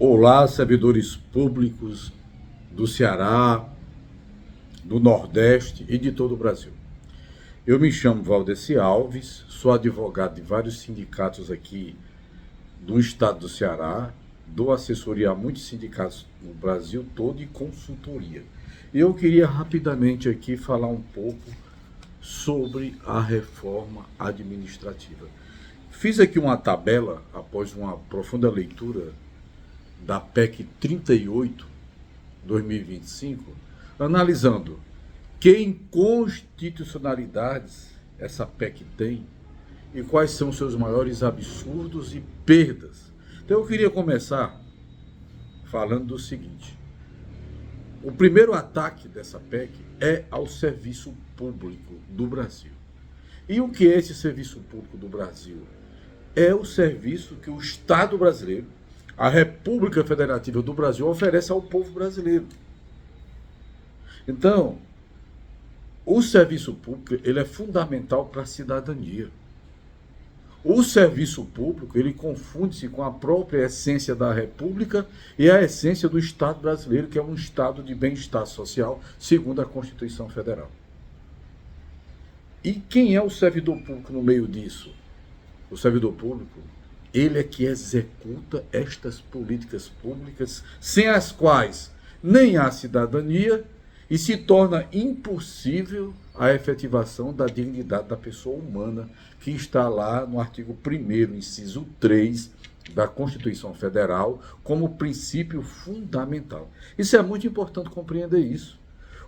Olá, servidores públicos do Ceará, do Nordeste e de todo o Brasil. Eu me chamo Valdeci Alves, sou advogado de vários sindicatos aqui do estado do Ceará, dou assessoria a muitos sindicatos no Brasil todo e consultoria. Eu queria rapidamente aqui falar um pouco sobre a reforma administrativa. Fiz aqui uma tabela, após uma profunda leitura da PEC 38, 2025, analisando que inconstitucionalidades essa PEC tem e quais são seus maiores absurdos e perdas. Então eu queria começar falando do seguinte: o primeiro ataque dessa PEC é ao serviço público do Brasil. E o que é esse serviço público do Brasil? É o serviço que o Estado brasileiro, a República Federativa do Brasil, oferece ao povo brasileiro. Então, o serviço público ele é fundamental para a cidadania. O serviço público ele confunde-se com a própria essência da República e a essência do Estado brasileiro, que é um Estado de bem-estar social, segundo a Constituição Federal. E quem é o servidor público no meio disso? O servidor público, ele é que executa estas políticas públicas, sem as quais nem há cidadania e se torna impossível a efetivação da dignidade da pessoa humana, que está lá no artigo 1º, inciso 3 da Constituição Federal, como princípio fundamental. Isso é muito importante compreender isso.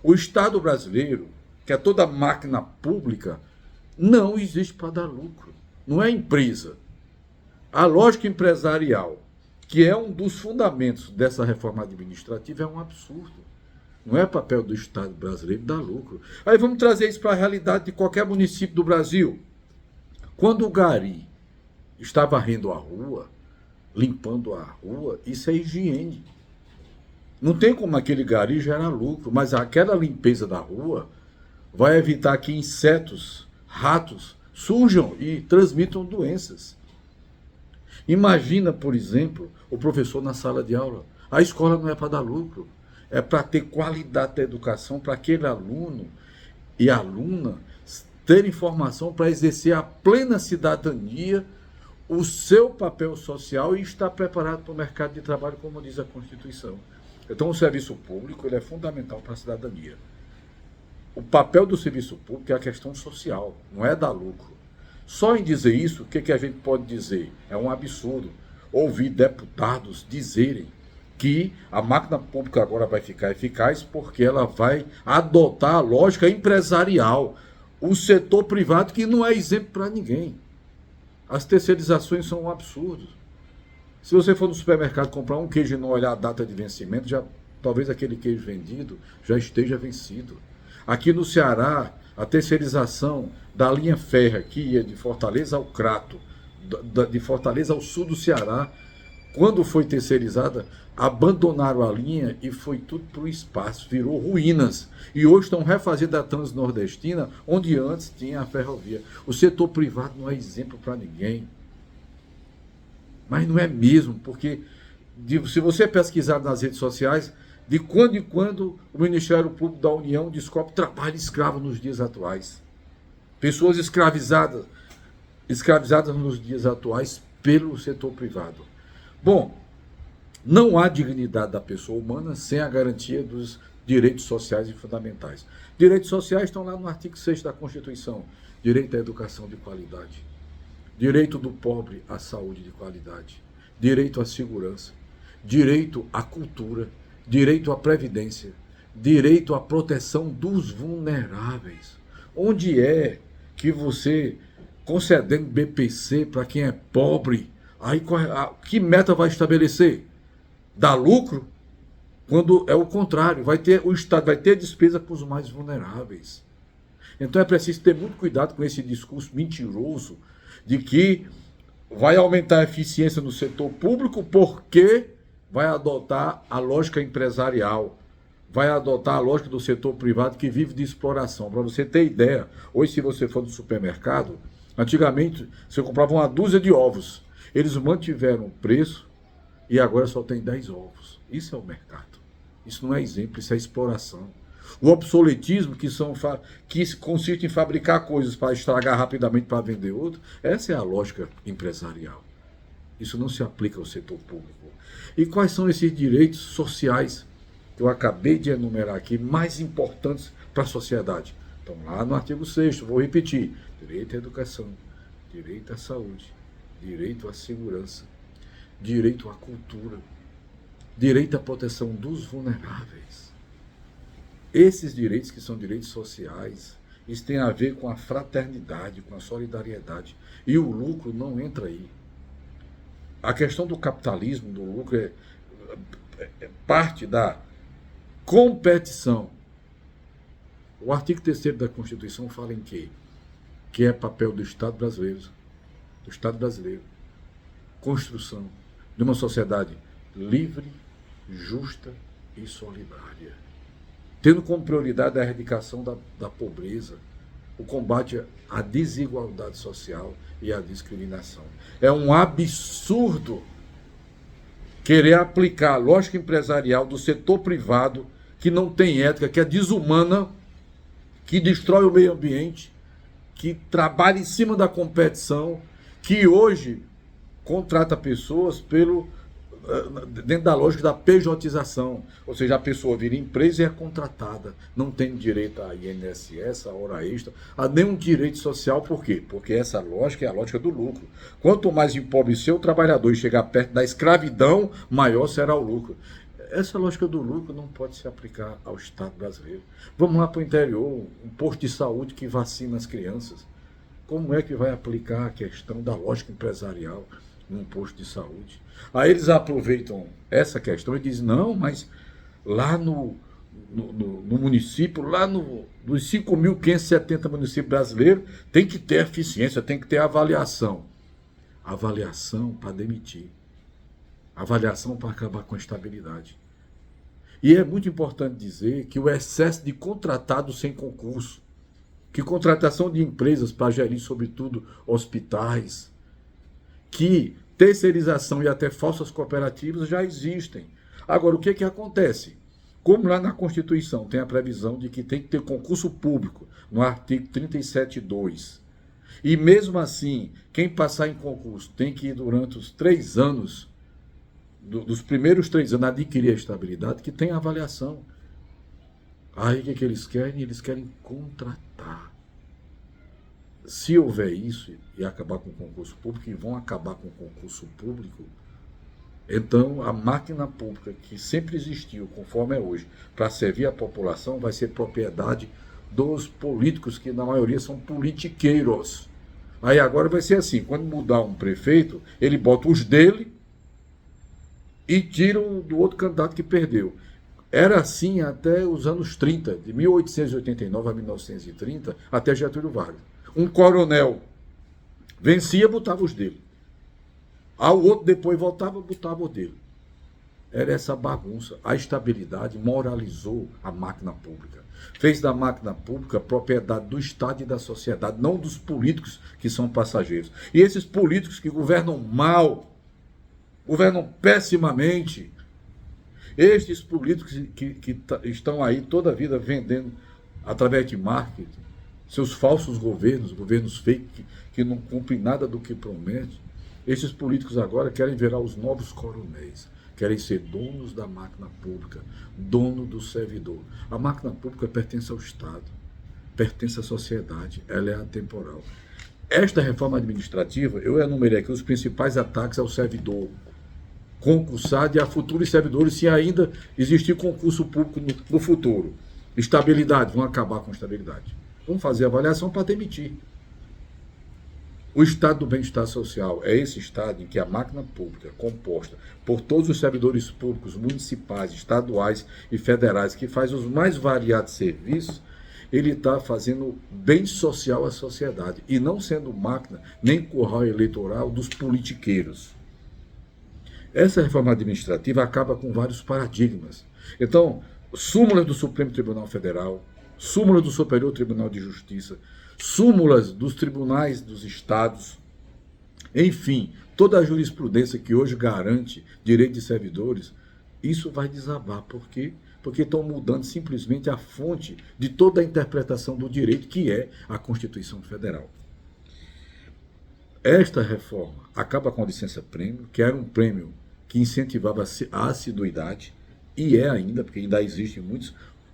O Estado brasileiro, que é toda máquina pública, não existe para dar lucro. Não é empresa. A lógica empresarial, que é um dos fundamentos dessa reforma administrativa, é um absurdo. Não é papel do Estado brasileiro dar lucro. Aí vamos trazer isso para a realidade de qualquer município do Brasil. Quando o gari está varrendo a rua, limpando a rua, isso é higiene. Não tem como aquele gari gerar lucro, mas aquela limpeza da rua vai evitar que insetos, ratos, surjam e transmitam doenças. Imagina, por exemplo, o professor na sala de aula. A escola não é para dar lucro, é para ter qualidade da educação, para aquele aluno e aluna terem formação para exercer a plena cidadania, o seu papel social e estar preparado para o mercado de trabalho, como diz a Constituição. Então, o serviço público ele é fundamental para a cidadania. O papel do serviço público é a questão social, não é dar lucro. Só em dizer isso, o que a gente pode dizer? É um absurdo ouvir deputados dizerem que a máquina pública agora vai ficar eficaz porque ela vai adotar a lógica empresarial. O setor privado que não é exemplo para ninguém. As terceirizações são um absurdo. Se você for no supermercado comprar um queijo e não olhar a data de vencimento, talvez aquele queijo vendido já esteja vencido. Aqui no Ceará, a terceirização da linha férrea que ia de Fortaleza ao Crato, de Fortaleza ao sul do Ceará, quando foi terceirizada, abandonaram a linha e foi tudo para o espaço, virou ruínas. E hoje estão refazendo a Transnordestina, onde antes tinha a ferrovia. O setor privado não é exemplo para ninguém. Mas não é mesmo, porque se você pesquisar nas redes sociais, de quando em quando o Ministério Público da União descobre trabalho escravo nos dias atuais. Pessoas escravizadas nos dias atuais pelo setor privado. Bom, não há dignidade da pessoa humana sem a garantia dos direitos sociais e fundamentais. Direitos sociais estão lá no artigo 6 da Constituição. Direito à educação de qualidade. Direito do pobre à saúde de qualidade. Direito à segurança. Direito à cultura. Direito à previdência, direito à proteção dos vulneráveis. Onde é que você, concedendo BPC para quem é pobre, aí que meta vai estabelecer? Dar lucro? Quando é o contrário, o Estado vai ter despesa para os mais vulneráveis. Então é preciso ter muito cuidado com esse discurso mentiroso de que vai aumentar a eficiência no setor público porque vai adotar a lógica empresarial, vai adotar a lógica do setor privado que vive de exploração. Para você ter ideia, hoje se você for no supermercado, antigamente você comprava uma dúzia de ovos, eles mantiveram o preço e agora só tem 10 ovos. Isso é o mercado. Isso não é exemplo, isso é exploração. O obsoletismo, que consiste em fabricar coisas para estragar rapidamente para vender outro, essa é a lógica empresarial. Isso não se aplica ao setor público. E quais são esses direitos sociais que eu acabei de enumerar aqui, mais importantes para a sociedade? Estão lá no artigo 6º, vou repetir: direito à educação, direito à saúde, direito à segurança, direito à cultura, direito à proteção dos vulneráveis. Esses direitos, que são direitos sociais, isso tem a ver com a fraternidade, com a solidariedade. E o lucro não entra aí. A questão do capitalismo, do lucro, é parte da competição. O artigo 3º da Constituição fala em quê? Que é papel do Estado brasileiro. Do Estado brasileiro. Construção de uma sociedade livre, justa e solidária, tendo como prioridade a erradicação da pobreza, o combate à desigualdade social e à discriminação. É um absurdo querer aplicar a lógica empresarial do setor privado, que não tem ética, que é desumana, que destrói o meio ambiente, que trabalha em cima da competição, que hoje contrata pessoas dentro da lógica da pejotização, ou seja, a pessoa vira empresa e é contratada, não tem direito a INSS, a hora extra, a nenhum direito social. Por quê? Porque essa lógica é a lógica do lucro. Quanto mais empobrecer o trabalhador e chegar perto da escravidão, maior será o lucro. Essa lógica do lucro não pode se aplicar ao Estado brasileiro. Vamos lá para o interior, um posto de saúde que vacina as crianças. Como é que vai aplicar a questão da lógica empresarial num posto de saúde? Aí eles aproveitam essa questão e dizem: não, mas lá no município, lá nos 5.570 municípios brasileiros, tem que ter eficiência, tem que ter avaliação. Avaliação para demitir. Avaliação para acabar com a estabilidade. E é muito importante dizer que o excesso de contratados sem concurso, que contratação de empresas para gerir, sobretudo, hospitais, que terceirização e até falsas cooperativas já existem. Agora, o que acontece? Como lá na Constituição tem a previsão de que tem que ter concurso público, no artigo 37.2, e mesmo assim, quem passar em concurso tem que ir durante os 3 anos, dos primeiros 3 anos, adquirir a estabilidade, que tem avaliação. Aí o que eles querem? Eles querem contratar. Se houver isso e acabar com o concurso público, e vão acabar com o concurso público, então a máquina pública que sempre existiu, conforme é hoje, para servir a população, vai ser propriedade dos políticos, que na maioria são politiqueiros. Aí agora vai ser assim: quando mudar um prefeito, ele bota os dele e tira do outro candidato que perdeu. Era assim até os anos 30, de 1889 a 1930, até Getúlio Vargas. Um coronel vencia, botava os dele. O outro depois voltava, botava o dele. Era essa bagunça. A estabilidade moralizou a máquina pública. Fez da máquina pública propriedade do Estado e da sociedade, não dos políticos, que são passageiros. E esses políticos que governam mal, governam pessimamente, estes políticos que estão aí toda a vida vendendo, através de marketing, seus falsos governos fake, que não cumprem nada do que prometem, esses políticos agora querem virar os novos coronéis, querem ser donos da máquina pública, dono do servidor. A máquina pública pertence ao Estado, pertence à sociedade, ela é atemporal. Esta reforma administrativa, eu enumerei aqui os principais ataques ao servidor concursado e a futuros servidores, se ainda existir concurso público no futuro. Estabilidade, vão acabar com a estabilidade. Vamos fazer avaliação para demitir. O estado do bem-estar social é esse estado em que a máquina pública, composta por todos os servidores públicos, municipais, estaduais e federais, que faz os mais variados serviços, ele está fazendo bem social à sociedade, e não sendo máquina nem curral eleitoral dos politiqueiros. Essa reforma administrativa acaba com vários paradigmas. Então, súmulas do Supremo Tribunal Federal, súmulas do Superior Tribunal de Justiça, súmulas dos tribunais dos estados, enfim, toda a jurisprudência que hoje garante direito de servidores, isso vai desabar. Por quê? Porque estão mudando simplesmente a fonte de toda a interpretação do direito, que é a Constituição Federal. Esta reforma acaba com a licença-prêmio, que era um prêmio que incentivava a assiduidade, e é ainda, porque ainda existe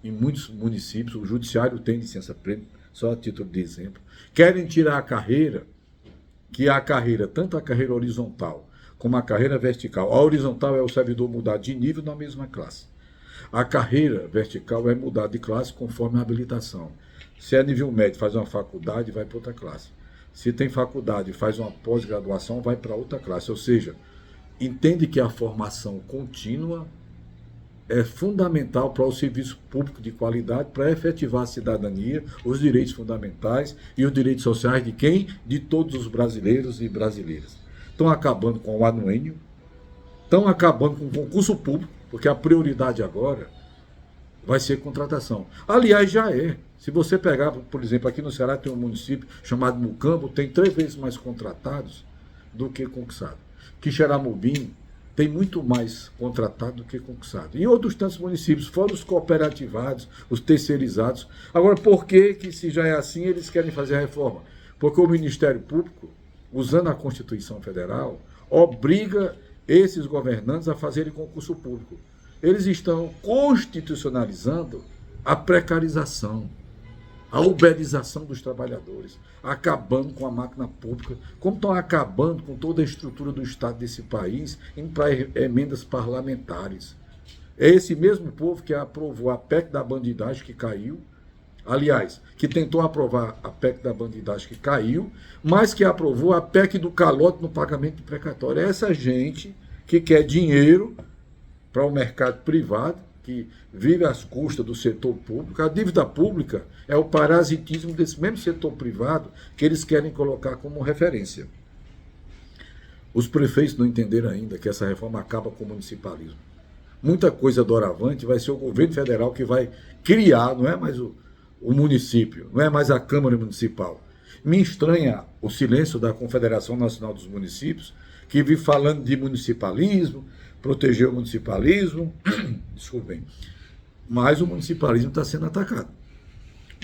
em muitos municípios, o judiciário tem licença-prêmio, só a título de exemplo. Querem tirar a carreira, que é a carreira, tanto a carreira horizontal como a carreira vertical. A horizontal é o servidor mudar de nível na mesma classe. A carreira vertical é mudar de classe conforme a habilitação. Se é nível médio, faz uma faculdade, vai para outra classe. Se tem faculdade, faz uma pós-graduação, vai para outra classe. Ou seja, entende que a formação contínua é fundamental para o serviço público de qualidade, para efetivar a cidadania, os direitos fundamentais e os direitos sociais de quem? De todos os brasileiros e brasileiras. Estão acabando com o anuênio, estão acabando com o concurso público, porque a prioridade agora vai ser contratação. Aliás, já é. Se você pegar, por exemplo, aqui no Ceará tem um município chamado Mucambo, tem 3 vezes mais contratados do que concursados. Quixeramobim tem muito mais contratado do que concursado. E outros tantos municípios, fora os cooperativados, os terceirizados. Agora, por que se já é assim, eles querem fazer a reforma? Porque o Ministério Público, usando a Constituição Federal, obriga esses governantes a fazerem concurso público. Eles estão constitucionalizando a precarização, a uberização dos trabalhadores, acabando com a máquina pública, como estão acabando com toda a estrutura do Estado desse país, indo para emendas parlamentares. É esse mesmo povo que aprovou a PEC da bandidagem, que caiu, aliás, que tentou aprovar a PEC da bandidagem, que caiu, mas que aprovou a PEC do calote no pagamento de precatório. É essa gente que quer dinheiro para o mercado privado, que vive às custas do setor público. A dívida pública é o parasitismo desse mesmo setor privado que eles querem colocar como referência. Os prefeitos não entenderam ainda que essa reforma acaba com o municipalismo. Muita coisa doravante vai ser o governo federal que vai criar, não é mais o município, não é mais a Câmara Municipal. Me estranha o silêncio da Confederação Nacional dos Municípios, que vive falando de municipalismo, proteger o municipalismo, desculpem, mas o municipalismo está sendo atacado.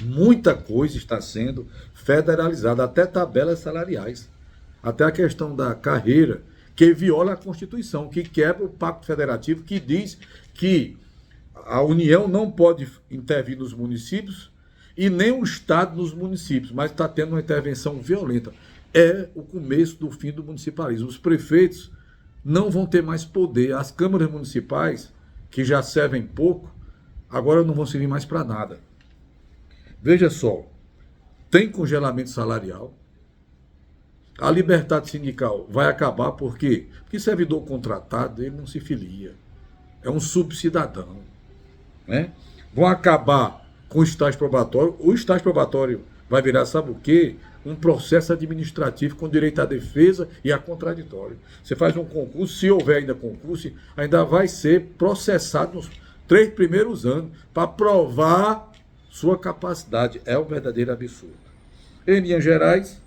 Muita coisa está sendo federalizada, até tabelas salariais, até a questão da carreira, que viola a Constituição, que quebra o Pacto Federativo, que diz que a União não pode intervir nos municípios e nem o Estado nos municípios, mas está tendo uma intervenção violenta. É o começo do fim do municipalismo. Os prefeitos não vão ter mais poder. As câmaras municipais, que já servem pouco, agora não vão servir mais para nada. Veja só, tem congelamento salarial, a liberdade sindical vai acabar, por quê? Porque servidor contratado, ele não se filia, é um subcidadão, né? Vão acabar com o estágio probatório. O estágio probatório vai virar, sabe o quê? Um processo administrativo com direito à defesa e a contraditório. Você faz um concurso, se houver ainda concurso, ainda vai ser processado nos 3 primeiros anos para provar sua capacidade. É um verdadeiro absurdo. Em linhas gerais,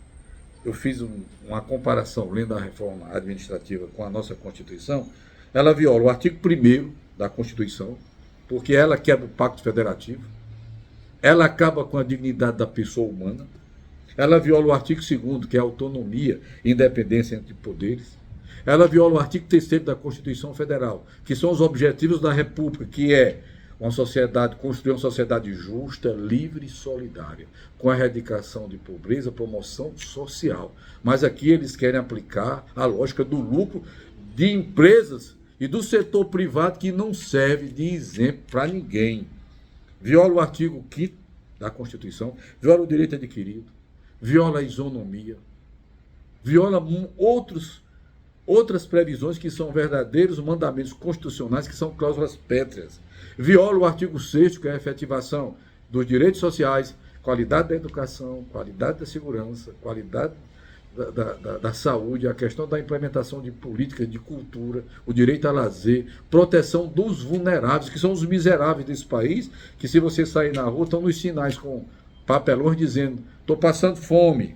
eu fiz uma comparação, lendo a reforma administrativa com a nossa Constituição. Ela viola o artigo 1º da Constituição, porque ela quebra o Pacto Federativo, ela acaba com a dignidade da pessoa humana, ela viola o artigo 2º, que é a autonomia e independência entre poderes. Ela viola o artigo 3º da Constituição Federal, que são os objetivos da República, que é construir uma sociedade justa, livre e solidária, com a erradicação de pobreza, promoção social. Mas aqui eles querem aplicar a lógica do lucro de empresas e do setor privado, que não serve de exemplo para ninguém. Viola o artigo 5º da Constituição, viola o direito adquirido, viola a isonomia, viola outras previsões que são verdadeiros mandamentos constitucionais, que são cláusulas pétreas. Viola o artigo 6º, que é a efetivação dos direitos sociais, qualidade da educação, qualidade da segurança, qualidade da saúde, a questão da implementação de políticas de cultura, o direito a lazer, proteção dos vulneráveis, que são os miseráveis desse país, que se você sair na rua, estão nos sinais com papelões dizendo: estou passando fome.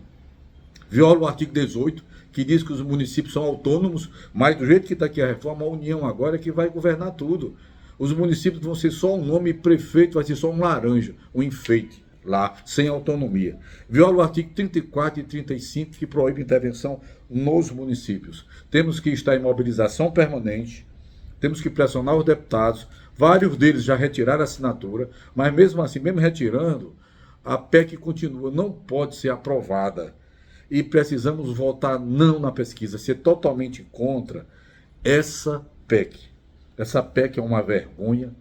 Viola o artigo 18, que diz que os municípios são autônomos, mas do jeito que está aqui a reforma, a União agora é que vai governar tudo. Os municípios vão ser só um nome, prefeito vai ser só um laranja, um enfeite lá, sem autonomia. Viola o artigo 34 e 35, que proíbe intervenção nos municípios. Temos que estar em mobilização permanente, temos que pressionar os deputados, vários deles já retiraram a assinatura, mas mesmo assim, mesmo retirando, a PEC continua, não pode ser aprovada. E precisamos votar não na pesquisa, ser totalmente contra essa PEC. Essa PEC é uma vergonha,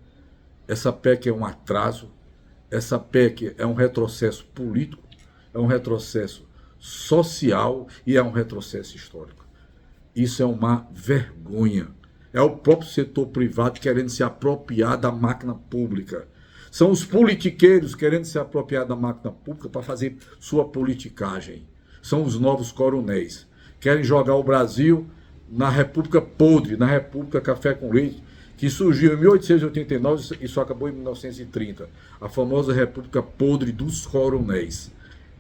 essa PEC é um atraso, essa PEC é um retrocesso político, é um retrocesso social e é um retrocesso histórico. Isso é uma vergonha. É o próprio setor privado querendo se apropriar da máquina pública. São os politiqueiros querendo se apropriar da máquina pública para fazer sua politicagem. São os novos coronéis. Querem jogar o Brasil na República Podre, na República Café com Leite, que surgiu em 1889 e só acabou em 1930. A famosa República Podre dos Coronéis.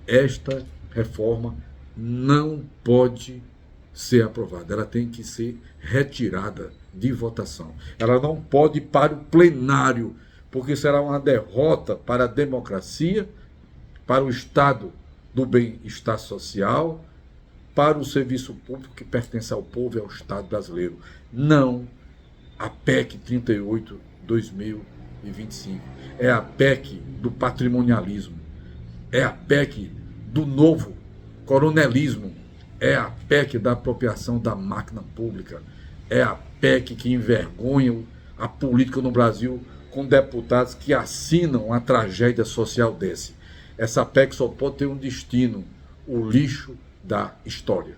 Esta reforma não pode ser aprovada. Ela tem que ser retirada de votação. Ela não pode ir para o plenário, porque será uma derrota para a democracia, para o Estado do bem-estar social, para o serviço público que pertence ao povo e ao Estado brasileiro. Não a PEC 38/2025. É a PEC do patrimonialismo. É a PEC do novo coronelismo. É a PEC da apropriação da máquina pública. É a PEC que envergonha a política no Brasil com deputados que assinam a tragédia social desse. Essa PEC só pode ter um destino: o lixo da história.